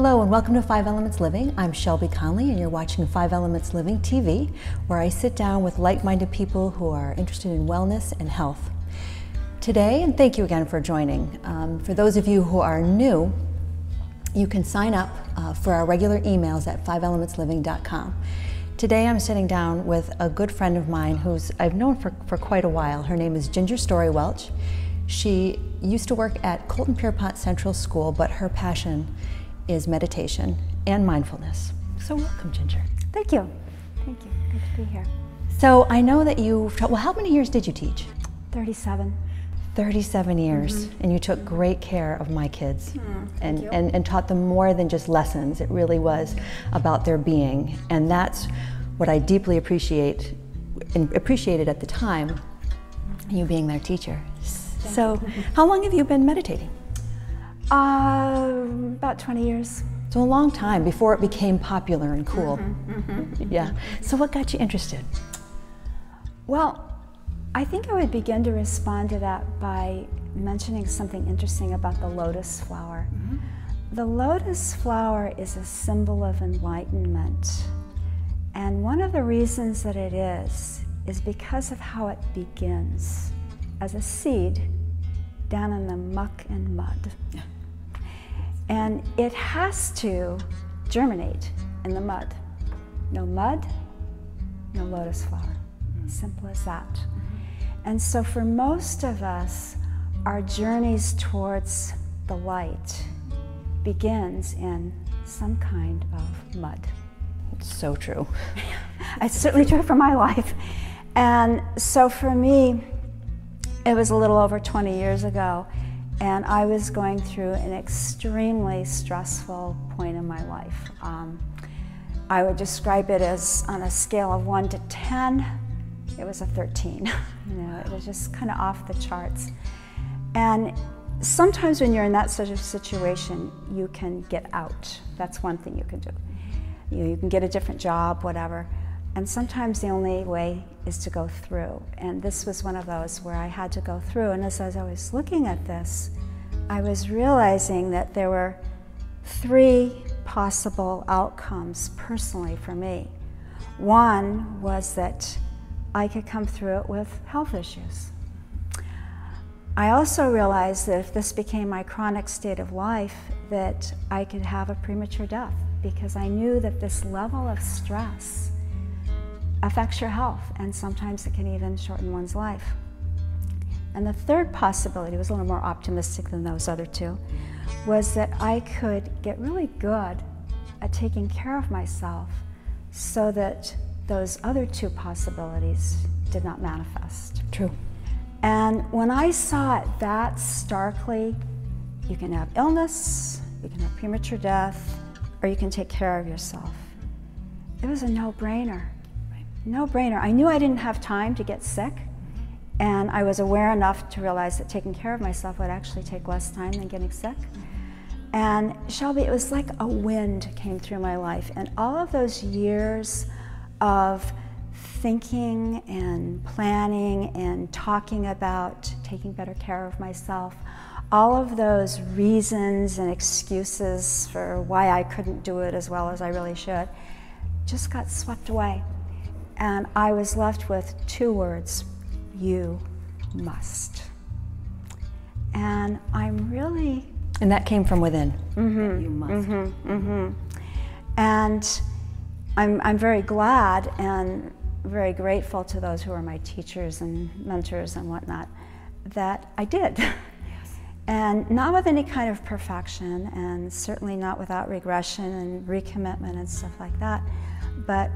Hello and welcome to 5 Elements Living. I'm Shelby Conley and you're watching 5 Elements Living TV, where I sit down with like-minded people who are interested in wellness and health. Today, and thank you again for joining, for those of you who are new, you can sign up for our regular emails at 5elementsliving.com. Today I'm sitting down with a good friend of mine who's I've known for quite a while. Her name is Ginger Storey Welch. She used to work at Colton Pierpont Central School, but her passion is meditation and mindfulness. So welcome, Ginger. Thank you. Thank you. Good to be here. So I know that well, how many years did you teach? 37. 37 years, and you took great care of my kids and taught them more than just lessons. It really was about their being, and that's what I deeply appreciated at the time, you being their teacher. So how long have you been meditating? About 20 years. So a long time before it became popular and cool. Yeah. So what got you interested? Well, I think I would begin to respond to that by mentioning something interesting about the lotus flower. The lotus flower is a symbol of enlightenment. And one of the reasons that it is because of how it begins as a seed down in the muck and mud. And it has to germinate in the mud. No mud, no lotus flower. Simple as that. And so for most of us, our journeys towards the light begins in some kind of mud. It's so true. It's certainly true for my life. And so for me, it was a little over 20 years ago, and I was going through an extremely stressful point in my life. I would describe it as, on a scale of 1 to 10, it was a 13. You know, it was just kind of off the charts. And sometimes when you're in that sort of situation, you can get out. That's one thing you can do. You can get a different job, whatever. And sometimes the only way is to go through. And this was one of those where I had to go through. And as I was looking at this, I was realizing that there were 3 possible outcomes personally for me. One was that I could come through it with health issues. I also realized that if this became my chronic state of life, that I could have a premature death, because I knew that this level of stress affects your health, and sometimes it can even shorten one's life. And the third possibility was a little more optimistic than those other 2, was that I could get really good at taking care of myself so that those other 2 possibilities did not manifest. True. And when I saw it that starkly, you can have illness, you can have premature death, or you can take care of yourself. It was a no-brainer. No-brainer. I knew I didn't have time to get sick, and I was aware enough to realize that taking care of myself would actually take less time than getting sick. And Shelby, it was like a wind came through my life, and all of those years of thinking and planning and talking about taking better care of myself, all of those reasons and excuses for why I couldn't do it as well as I really should just got swept away. And I was left with 2 words: you must. And I'm really... And that came from within. You must. And I'm very glad and very grateful to those who are my teachers and mentors and whatnot that I did. And not with any kind of perfection, and certainly not without regression and recommitment and stuff like that. But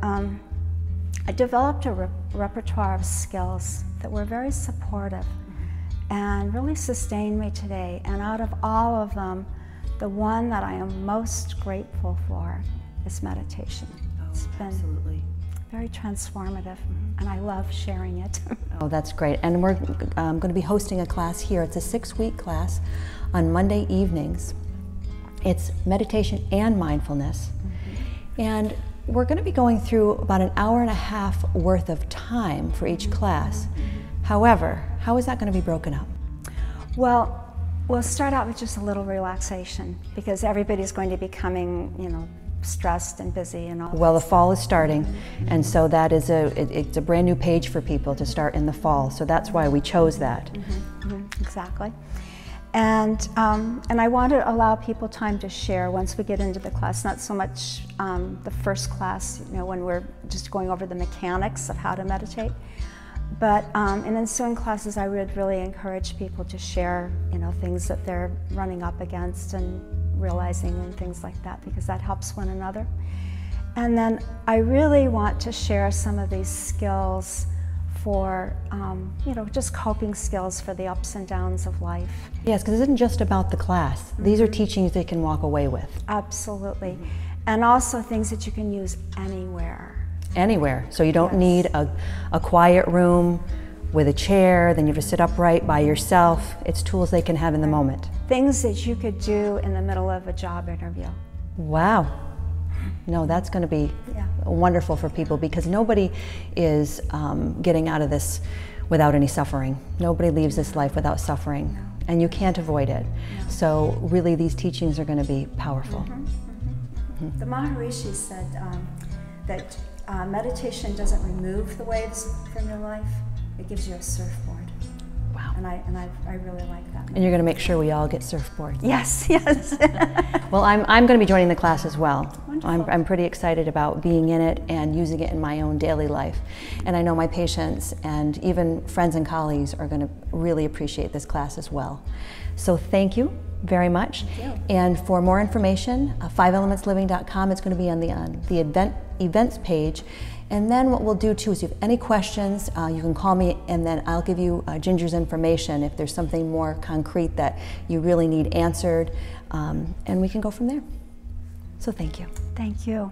I developed a repertoire of skills that were very supportive and really sustained me today. And out of all of them, the one that I am most grateful for is meditation. It's been very transformative, and I love sharing it. Oh, that's great. And we're going to be hosting a class here. It's a 6-week class on Monday evenings. It's meditation and mindfulness. And we're going to be going through about an hour and a half worth of time for each class. However, how is that going to be broken up? Well, We'll start out with just a little relaxation because everybody's going to be coming, you know, stressed and busy and all. Well, the fall is starting, and so that is it's a brand new page for people to start in the fall. So that's why we chose that. Exactly. And I want to allow people time to share once we get into the class, not so much the first class, you know, when we're just going over the mechanics of how to meditate. But in ensuing classes, I would really encourage people to share, you know, things that they're running up against and realizing and things like that, because that helps one another. And then I really want to share some of these skills for, you know, just coping skills for the ups and downs of life. Yes, because it isn't just about the class. These are teachings they can walk away with. Absolutely. And also things that you can use anywhere. Anywhere. So you don't need a quiet room with a chair, then you have to sit upright by yourself. It's tools they can have in the moment. Things that you could do in the middle of a job interview. Wow. No, that's going to be wonderful for people, because nobody is getting out of this without any suffering. Nobody leaves this life without suffering, and you can't avoid it. So really these teachings are going to be powerful. The Maharishi said that meditation doesn't remove the waves from your life, it gives you a surfboard. Wow. And I really like that. And you're going to make sure we all get surfboards. Yes, yes. Well, I'm going to be joining the class as well. Wonderful. I'm pretty excited about being in it and using it in my own daily life. And I know my patients and even friends and colleagues are going to really appreciate this class as well. So thank you very much. Thank you. And for more information, 5elementsliving.com, it's going to be on the events page. And then what we'll do too is if you have any questions, you can call me, and then I'll give you Ginger's information if there's something more concrete that you really need answered, and we can go from there. So thank you. Thank you.